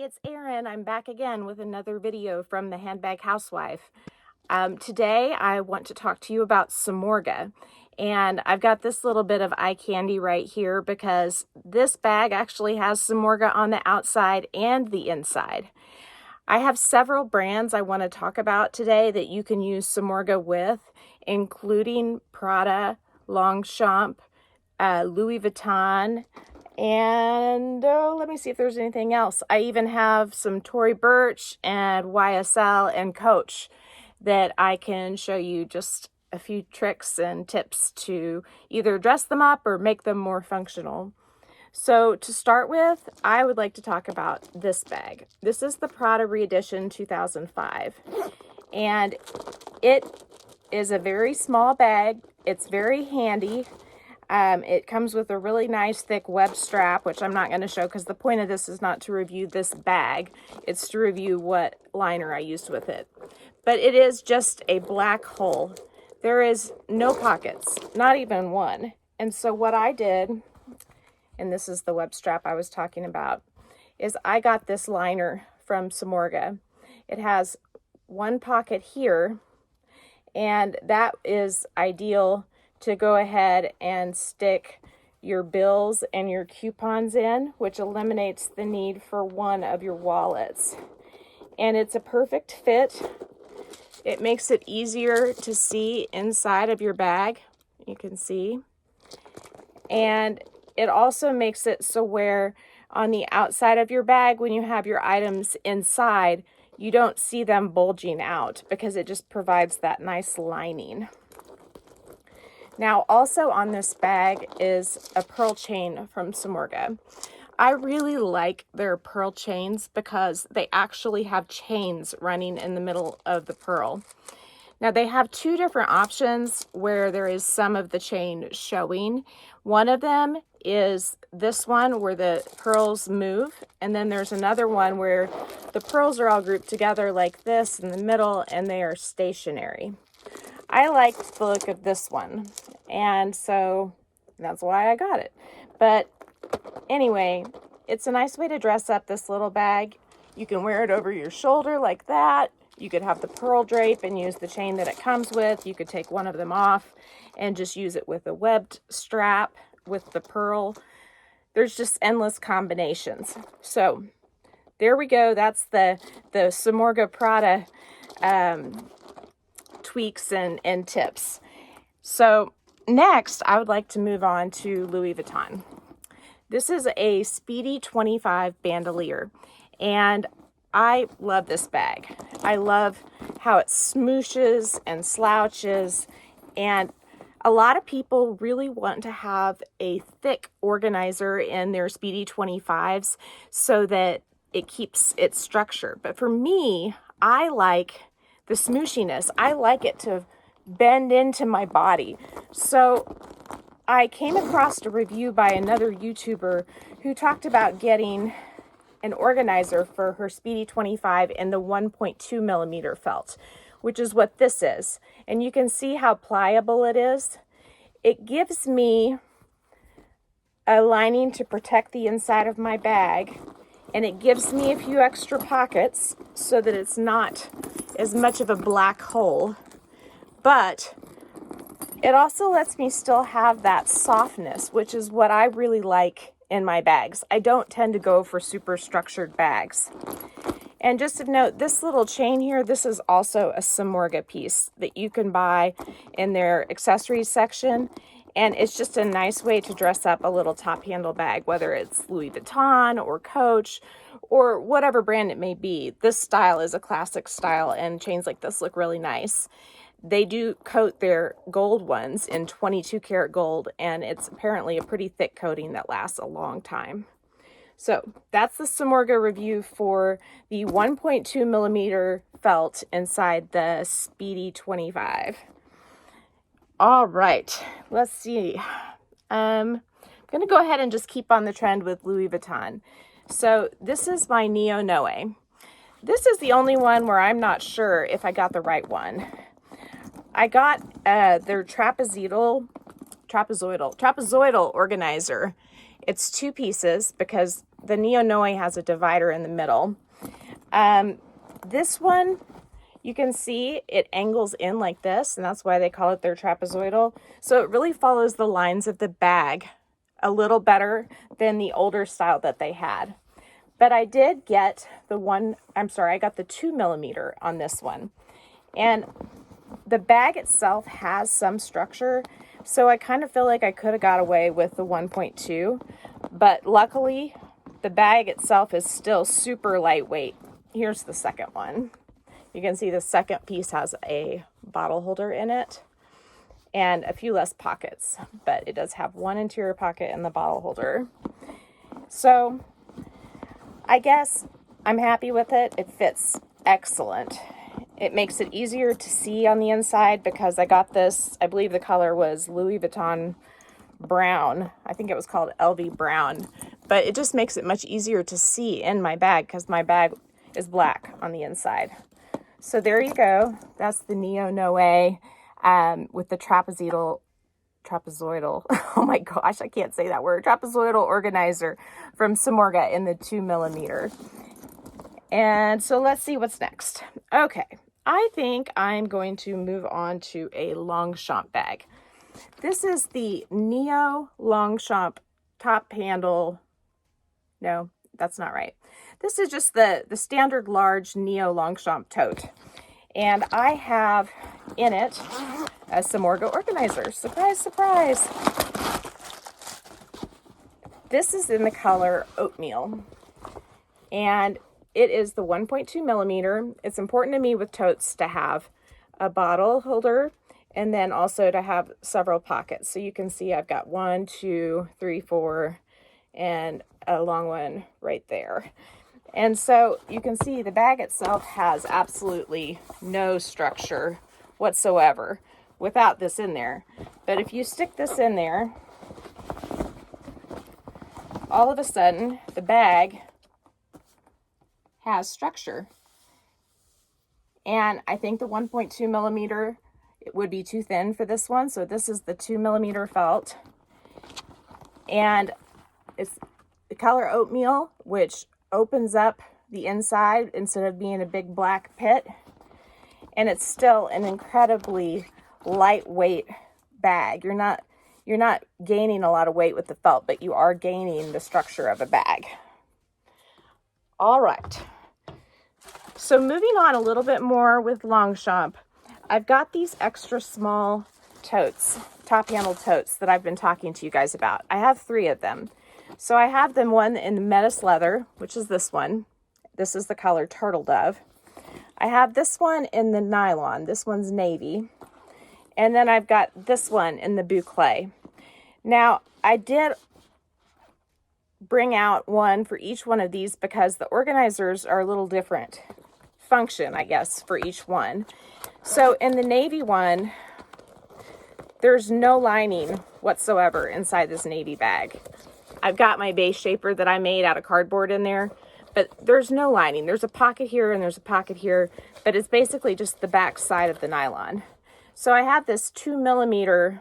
it's Erin. I'm back again with another video from the Handbag Housewife. Today I want to talk to you about Samorga. And I've got this little bit of eye candy right here because this bag actually has Samorga on the outside and the inside. I have several brands I want to talk about today that you can use Samorga with, including Prada, Longchamp, Louis Vuitton, and let me see if there's anything else. I even have some TORY BURCH and YSL and Coach that I can show you just a few tricks and tips to either dress them up or make them more functional. So to start with, I would like to talk about this bag. This is the Prada Reedition 2005, and it is a very small bag. It's very handy. It comes with a really nice thick web strap, which I'm not going to show because the point of this is not to review this bag. It's to review what liner I used with it. But it is just a black hole. There is no pockets, not even one. And so what I did, and this is the web strap I was talking about, is I got this liner from Samorga. It has one pocket here, and that is ideal to go ahead and stick your bills and your coupons in, which eliminates the need for one of your wallets. And it's a perfect fit. It makes it easier to see inside of your bag. You can see. And it also makes it so where on the outside of your bag, when you have your items inside, you don't see them bulging out because it just provides that nice lining. Now, also on this bag is a pearl chain from Samorga. I really like their pearl chains because they actually have chains running in the middle of the pearl. Now, they have two different options where there is some of the chain showing. One of them is this one where the pearls move, and then there's another one where the pearls are all grouped together like this in the middle and they are stationary. I liked the look of this one, and so that's why I got it. But anyway, it's a nice way to dress up this little bag. You can wear it over your shoulder like that. You could have the pearl drape and use the chain that it comes with. You could take one of them off and just use it with a webbed strap with the pearl. There's just endless combinations. So there we go. That's the Samorga Prada tweaks and tips. So next, I would like to move on to Louis Vuitton. This is a Speedy 25 bandolier, and I love this bag. I love how it smooshes and slouches, and a lot of people really want to have a thick organizer in their Speedy 25s so that it keeps its structure. But for me, I like the smooshiness. I like it to bend into my body. So I came across a review by another YouTuber who talked about getting an organizer for her Speedy 25 in the 1.2 millimeter felt, which is what this is. And you can see how pliable it is. It gives me a lining to protect the inside of my bag, and it gives me a few extra pockets so that it's not as much of a black hole, but it also lets me still have that softness, which is what I really like in my bags. I don't tend to go for super structured bags. And just to note, this little chain here, this is also a Samorga piece that you can buy in their accessories section. And it's just a nice way to dress up a little top handle bag, whether it's Louis Vuitton or Coach or whatever brand it may be. This style is a classic style, and chains like this look really nice. They do coat their gold ones in 22 karat gold, and it's apparently a pretty thick coating that lasts a long time. So that's the Samorga review for the 1.2 millimeter felt inside the Speedy 25. All right, let's see. I'm going to go ahead and just keep on the trend with Louis Vuitton. So this is my Neo Noe. This is the only one where I'm not sure if I got the right one. I got their trapezoidal trapezoidal organizer. It's 2 pieces because the Neo Noe has a divider in the middle. This one, you can see it angles in like this, and that's why they call it their trapezoidal. So it really follows the lines of the bag a little better than the older style that they had. But I did get I got the 2mm on this one. And the bag itself has some structure, so I kind of feel like I could have got away with the 1.2, but luckily the bag itself is still super lightweight. Here's the second one. You can see the second piece has a bottle holder in it and a few less pockets, but it does have one interior pocket in the bottle holder. So I guess I'm happy with it. It fits excellent. It makes it easier to see on the inside because I got this, I believe the color was Louis Vuitton brown. I think it was called LV brown, but it just makes it much easier to see in my bag because my bag is black on the inside. So there you go. That's the Neo Noe with the trapezoidal, oh my gosh, I can't say that word, trapezoidal organizer from Samorga in the 2mm. And so let's see what's next. Okay, I think I'm going to move on to a Longchamp bag. This is the Neo Longchamp top handle. No, that's not right. This is just the standard large Neo Longchamp tote. And I have in it a Samorga organizer. Surprise, surprise. This is in the color oatmeal. And it is the 1.2mm. It's important to me with totes to have a bottle holder and then also to have several pockets. So you can see I've got 1, 2, 3, 4, and a long one right there. And so you can see the bag itself has absolutely no structure whatsoever without this in there. But if you stick this in there, all of a sudden the bag has structure. And I think the 1.2mm, it would be too thin for this one. So this is the 2mm felt. And it's the color oatmeal, which opens up the inside instead of being a big black pit. And it's still an incredibly lightweight bag. You're not gaining a lot of weight with the felt, but you are gaining the structure of a bag. All right. So moving on a little bit more with Longchamp, I've got these extra small totes, top handle totes that I've been talking to you guys about. I have 3 of them. So I have them one in the metis leather, which is this one. This is the color Turtle Dove. I have this one in the nylon. This one's navy. And then I've got this one in the boucle. Now, I did bring out one for each one of these because the organizers are a little different function, I guess, for each one. So in the navy one, there's no lining whatsoever inside this navy bag. I've got my base shaper that I made out of cardboard in there, but there's no lining. There's a pocket here and there's a pocket here, but it's basically just the back side of the nylon. So I have this 2mm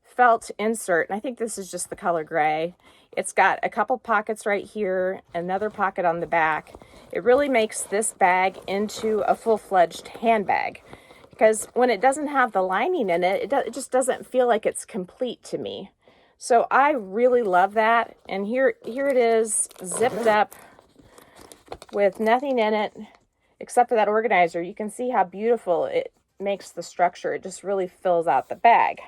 felt insert, and I think this is just the color gray. It's got a couple pockets right here, another pocket on the back. It really makes this bag into a full-fledged handbag because when it doesn't have the lining in it, it just doesn't feel like it's complete to me. So I really love that. And here it is, zipped up with nothing in it except for that organizer. You can see how beautiful it makes the structure. It just really fills out the bag.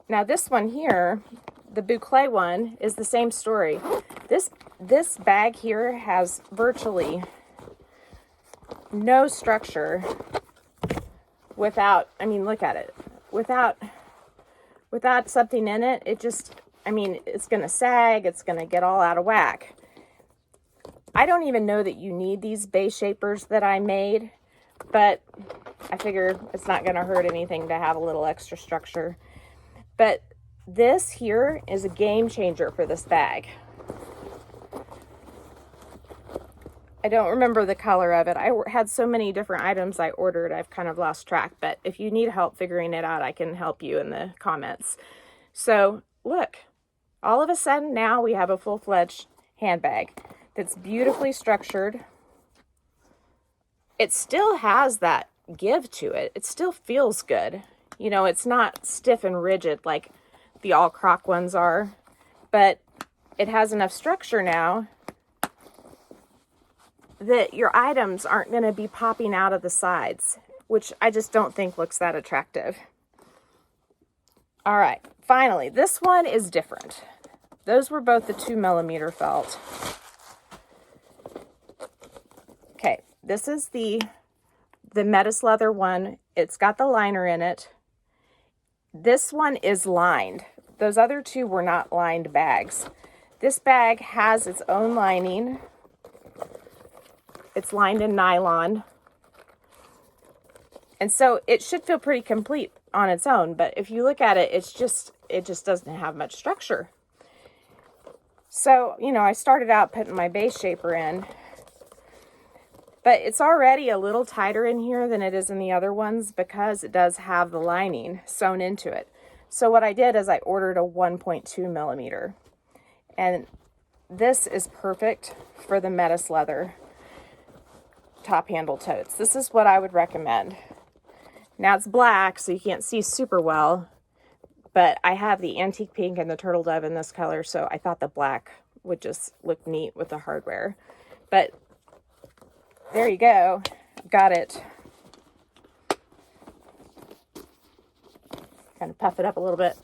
Now this one here, the boucle one, is the same story. This bag here has virtually no structure without, I mean, look at it. Without something in it, it just, I mean, it's going to sag, it's going to get all out of whack. I don't even know that you need these base shapers that I made, but I figure it's not going to hurt anything to have a little extra structure. But this here is a game changer for this bag. I don't remember the color of it. I had so many different items I ordered, I've kind of lost track. But if you need help figuring it out, I can help you in the comments. So look, all of a sudden now we have a full-fledged handbag that's beautifully structured. It still has that give to it. It still feels good. You know, it's not stiff and rigid like the all croc ones are, but it has enough structure now that your items aren't going to be popping out of the sides, which I just don't think looks that attractive. All right, finally, this one is different. Those were both the 2mm felt. Okay, this is the Metis leather one. It's got the liner in it. This one is lined. Those other two were not lined bags. This bag has its own lining. It's lined in nylon. And so it should feel pretty complete on its own, but if you look at it, it just doesn't have much structure. So, you know, I started out putting my base shaper in, but it's already a little tighter in here than it is in the other ones because it does have the lining sewn into it. So what I did is I ordered a 1.2mm, and this is perfect for the Metis leather top handle totes. This is what I would recommend. Now it's black, so you can't see super well, but I have the antique pink and the turtle dove in this color, so I thought the black would just look neat with the hardware. But there you go. Got it. Kind of puff it up a little bit.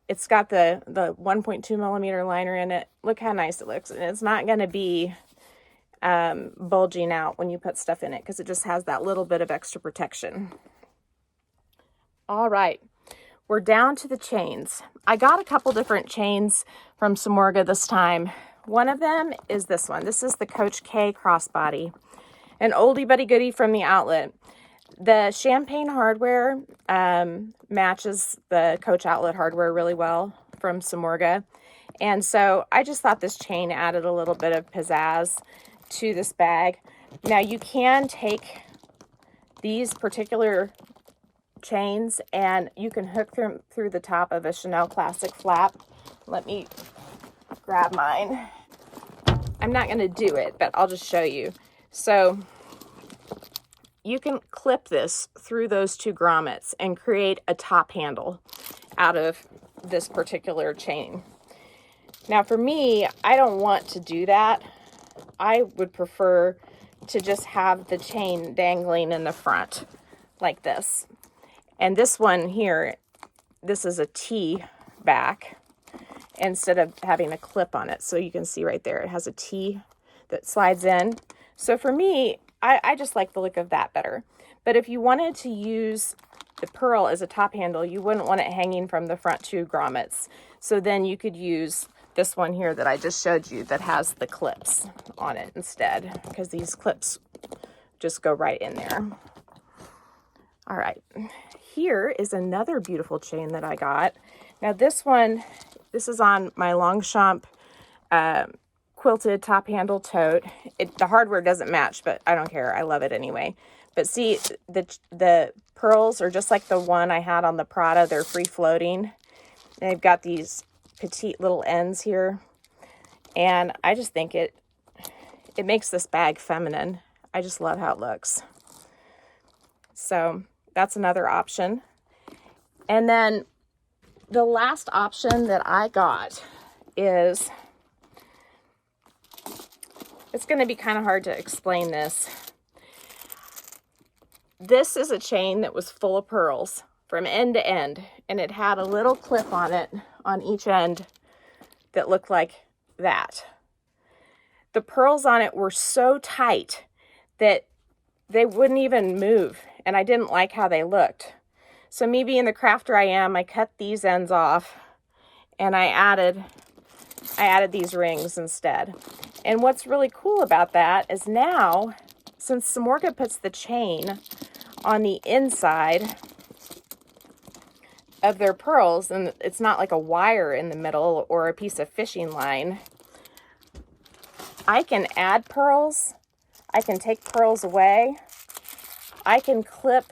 It's got the 1.2mm liner in it. Look how nice it looks. And it's not going to be bulging out when you put stuff in it because it just has that little bit of extra protection. All right, we're down to the chains. I got a couple different chains from Samorga this time. One of them is this one. This is the Coach K crossbody, an oldie but a goodie from the outlet. The champagne hardware matches the Coach outlet hardware really well from Samorga, and so I just thought this chain added a little bit of pizzazz to this bag. Now you can take these particular chains and you can hook them through the top of a Chanel Classic flap. Let me grab mine. I'm not going to do it, but I'll just show you. So you can clip this through those two grommets and create a top handle out of this particular chain. Now for me, I don't want to do that. I would prefer to just have the chain dangling in the front like this. And this one here, this is a T back instead of having a clip on it. So you can see right there, it has a T that slides in. So for me, I just like the look of that better. But if you wanted to use the pearl as a top handle, you wouldn't want it hanging from the front two grommets. So then you could use this one here that I just showed you that has the clips on it instead, because these clips just go right in there. All right, here is another beautiful chain that I got. Now this one, this is on my Longchamp quilted top handle tote. The hardware doesn't match, but I don't care. I love it anyway. But see, the pearls are just like the one I had on the Prada. They're free floating. They've got these petite little ends here, and I just think it makes this bag feminine. I just love how it looks. So that's another option. And then the last option that I got is, it's going to be kind of hard to explain this. This is a chain that was full of pearls from end to end, and it had a little clip on it on each end that looked like that. The pearls on it were so tight that they wouldn't even move, and I didn't like how they looked. So me being the crafter I am, I cut these ends off and I added these rings instead. And what's really cool about that is now, since Samorga puts the chain on the inside of their pearls, and it's not like a wire in the middle or a piece of fishing line, I can add pearls. I can take pearls away. I can clip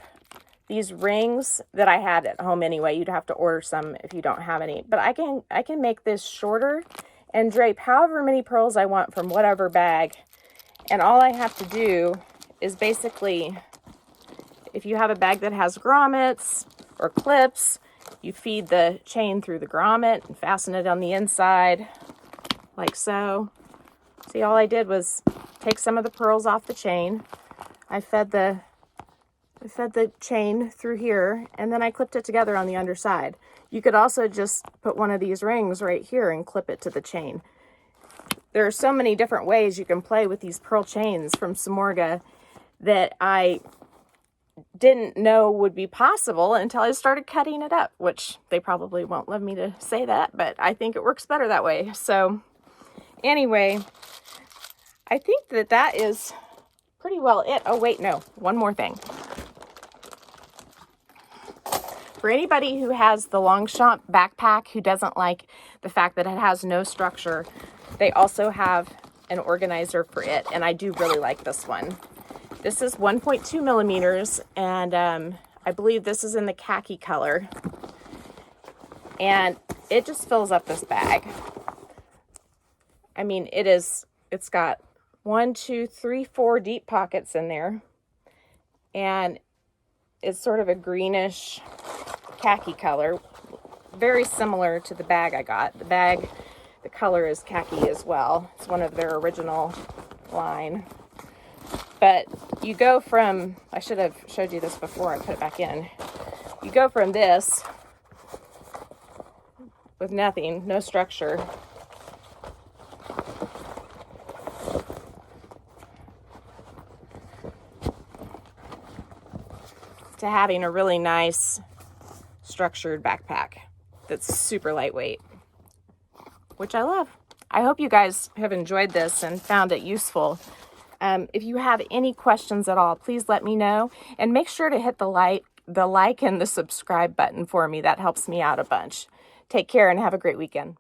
these rings that I had at home anyway. You'd have to order some if you don't have any. But I can make this shorter and drape however many pearls I want from whatever bag. And all I have to do is basically, if you have a bag that has grommets or clips, you feed the chain through the grommet and fasten it on the inside like so. See, all I did was take some of the pearls off the chain. I fed the chain through here, and then I clipped it together on the underside. You could also just put one of these rings right here and clip it to the chain. There are so many different ways you can play with these pearl chains from Samorga that I didn't know would be possible until I started cutting it up, which they probably won't let me to say that, but I think it works better that way. So anyway, I think that is pretty well it. Oh wait, no, one more thing. For anybody who has the Longchamp backpack who doesn't like the fact that it has no structure, they also have an organizer for it, and I do really like this one. This is 1.2 millimeters, and I believe this is in the khaki color, and it just fills up this bag. I mean, it's got 1, 2, 3, 4 deep pockets in there, and it's sort of a greenish khaki color, very similar to the bag I got. The color is khaki as well. It's one of their original line. But you go from, I should have showed you this before I put it back in. You go from this with nothing, no structure, to having a really nice structured backpack that's super lightweight, which I love. I hope you guys have enjoyed this and found it useful. If you have any questions at all, please let me know, and make sure to hit the like and the subscribe button for me. That helps me out a bunch. Take care and have a great weekend.